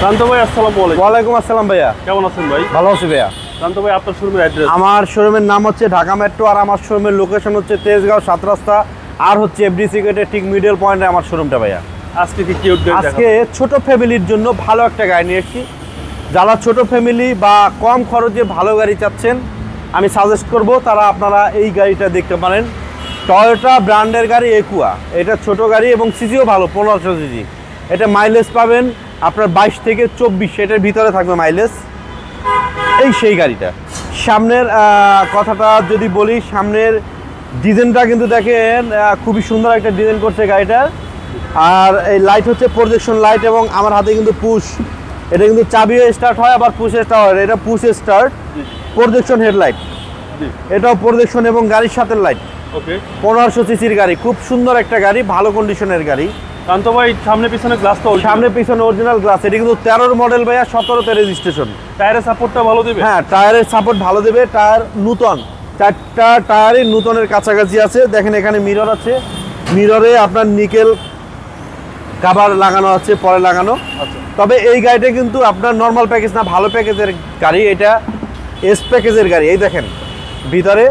শান্ত ভাই আসসালামু আলাইকুম। ওয়ালাইকুম আসসালাম ভাইয়া, কেমন আছেন ভাই? ভালো আছি ভাইয়া। শান্ত ভাই, আপনার শোরুমের অ্যাড্রেস? আমার শোরুমের নাম হচ্ছে ঢাকা মেট্রো, আর আমার শোরুমের লোকেশন হচ্ছে তেজগাঁও 7 রাস্তা, আর হচ্ছে এফডিসি গেটের ঠিক মিডল পয়েন্টে আমার শোরুমটা ভাইয়া। আজকে কি কি আপডেট? আজকে ছোট ফ্যামিলির জন্য ভালো একটা গাড়ি নিয়ে এসেছি। যারা ছোট ফ্যামিলি বা কম খরচে ভালো গাড়ি চাচ্ছেন, আমি সাজেস্ট করব তারা আপনারা এই গাড়িটা দেখতে পারেন। টয়োটা ব্র্যান্ডের গাড়ি একুয়া। এটা ছোট গাড়ি এবং সিজিও ভালো, 1500 সিজি। এটা মাইলেজ পাবেন আপনার 22 থেকে 24, এটার ভিতরে থাকবে মাইলেজ। এই সেই গাড়িটা। সামনের কথাটা যদি বলি, সামনের ডিজাইনটা কিন্তু দেখেন খুবই সুন্দর একটা ডিজাইন করছে গাড়িটার। আর এই লাইট হচ্ছে প্রজেকশন লাইট, এবং আমার হাতে কিন্তু পুশ। এটা কিন্তু চাবিও স্টার্ট হয়, আবার পুশ স্টার্ট হয়। এটা পুশ স্টার্ট, প্রজেকশন হেডলাইট, এটাও প্রজেকশন এবং গাড়ির সাথে লাইট। ওকে, 1500 সিসির গাড়ি, খুব সুন্দর একটা গাড়ি, ভালো কন্ডিশনের গাড়ি। শান্ত ভাই, সামনে পিছনে গ্লাস তো সামনে পিছনে অরিজিনাল গ্লাস। এটা কিন্তু 13 মডেল ভাইয়া, 17তে রেজিস্ট্রেশন। টায়ারের সাপোর্টটা ভালো দিবে? হ্যাঁ, টায়ারের সাপোর্ট ভালো দেবে। টায়ার নূতন, 4টা টায়ারই নূতনের কাছাকাছি আছে। দেখেন এখানে মিরর আছে, মিররে আপনার নিকেল কাভার লাগানো আছে, পরে লাগানো। আচ্ছা, তবে এই গাড়িটা কিন্তু আপনার নর্মাল প্যাকেজ না, ভালো প্যাকেজের গাড়ি। এটা এস প্যাকেজের গাড়ি। এই দেখেন ভিতরে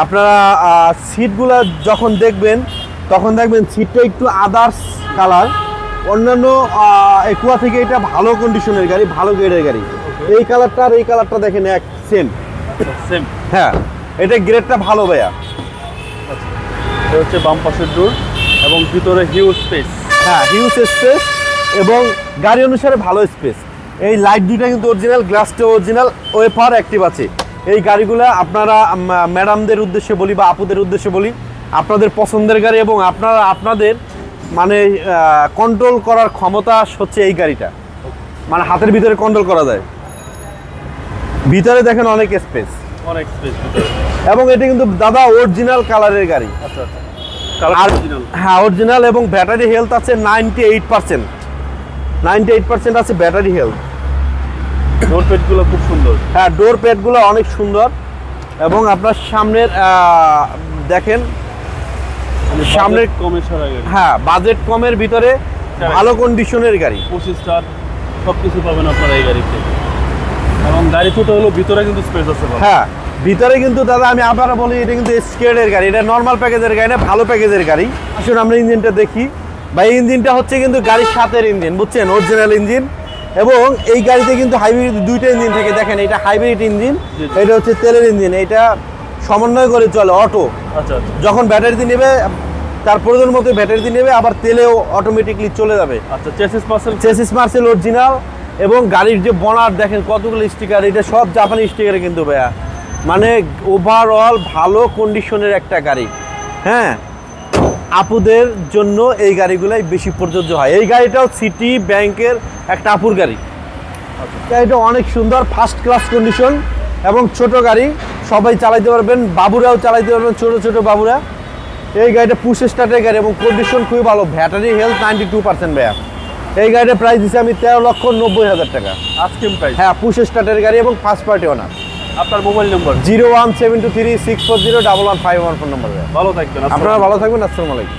আপনারা সিটগুলো যখন দেখবেন, তখন দেখবেন সিটটা একটু আদার্স কালার। অন্যান্য একুয়া থেকে এটা ভালো কন্ডিশনের গাড়ি, ভালো গ্রেডের গাড়ি। এই কালারটা আর এই কালারটা দেখেন এক সেম। সেম। হ্যাঁ, এটা গ্রেডটা ভালো ভাইয়া। এটা হচ্ছে বাম পাশের ডোর এবং ভিতরে হিউজ স্পেস। হ্যাঁ, হিউজ স্পেস এবং গাড়ি অনুসারে ভালো স্পেস। এই লাইট দুইটা কিন্তু অরিজিনাল, গ্লাসটা অরিজিনাল, ওয়েফার অ্যাক্টিভ আছে। এই গাড়িগুলো আপনারা ম্যাডামদের উদ্দেশ্যে বলি বা আপুদের উদ্দেশ্যে বলি, আপনাদের পছন্দের গাড়ি এবং আপনাদের মানে কন্ট্রোল করার ক্ষমতা হচ্ছে এই গাড়িটা, মানে হাতের ভিতরে কন্ট্রোল করা যায়। ভিতরে দেখেন অনেক স্পেস, অনেক স্পেস ভিতরে। এবং এটা কিন্তু দাদা অরিজিনাল কালারের গাড়ি। আচ্ছা আচ্ছা, কালার অরিজিনাল। হ্যাঁ, অরিজিনাল, এবং ব্যাটারি হেলথ আছে 98%। 98% আছে ব্যাটারি হেলথ। ডোর প্যাডগুলো খুব সুন্দর। হ্যাঁ, ডোর প্যাডগুলো অনেক সুন্দর। এবং আপনার সামনের দেখেন সামনের কমে সারা গাড়ি। হ্যাঁ, বাজেট কমের ভিতরে ভালো কন্ডিশনের গাড়ি। 25 স্টার সব কিছু পাবেন আপনারা এই গাড়িতে। এবং গাড়ি ছোট হলেও ভিতরে কিন্তু স্পেস আছে ভালো। হ্যাঁ, ভিতরে কিন্তু দাদা আমি আবার বলি, এটা কিন্তু স্কেডের গাড়ি, এটা নর্মাল প্যাকেজের গাড়ি না, ভালো প্যাকেজের গাড়ি। আসুন আমরা ইঞ্জিনটা দেখি ভাই। ইঞ্জিনটা হচ্ছে কিন্তু গাড়ির সাথের ইঞ্জিন, বুঝছেন, অরিজিনাল ইঞ্জিন। এবং এই গাড়িতে কিন্তু হাইব্রিড দুইটা ইঞ্জিন থাকে। দেখেন এটা হাইব্রিড ইঞ্জিন, এটা হচ্ছে তেলের ইঞ্জিন। এটা সমন্বয় করে চলে অটো। আচ্ছা আচ্ছা, যখন ব্যাটারিতে নেবে তার প্রয়োজন মতো ব্যাটারিতে নেবে, আবার তেলেও অটোমেটিকলি চলে যাবে। আচ্ছা। Chassis Marcel original. এবং গাড়ির যে বনার দেখেন কতগুলো স্টিকার, এটা সব জাপানি স্টিকারে কিন্তু ভাইয়া, মানে ওভারঅল ভালো কন্ডিশনের একটা গাড়ি। হ্যাঁ, আপুদের জন্য এই গাড়িগুলাই বেশি প্রযোজ্য হয়। এই গাড়িটাও সিটি ব্যাংকের একটা আপুর গাড়ি। এটা অনেক সুন্দর, ফার্স্ট ক্লাস কন্ডিশন এবং ছোট গাড়ি, সবাই চালাইতে পারবেন, বাবুরাও চালাইতে পারবেন, ছোট ছোট বাবুরা। এই গাড়িটা পুশ স্টার্টের গাড়ি এবং কন্ডিশন খুবই ভালো। ব্যাটারি হেলথ 92% ভাইয়া। এই গাড়িটার প্রাইস দিচ্ছি আমি 13,90,000 টাকা। আজকে প্রাইস। হ্যাঁ, পুশ স্টার্টের গাড়ি এবং ফার্স্ট পার্টি ওনার। আপনার মোবাইল নম্বর? 01723640115 ফোন নম্বর। ভালো থাকবেন। আপনারা ভালো থাকবেন। আসসালামু আলাইকুম।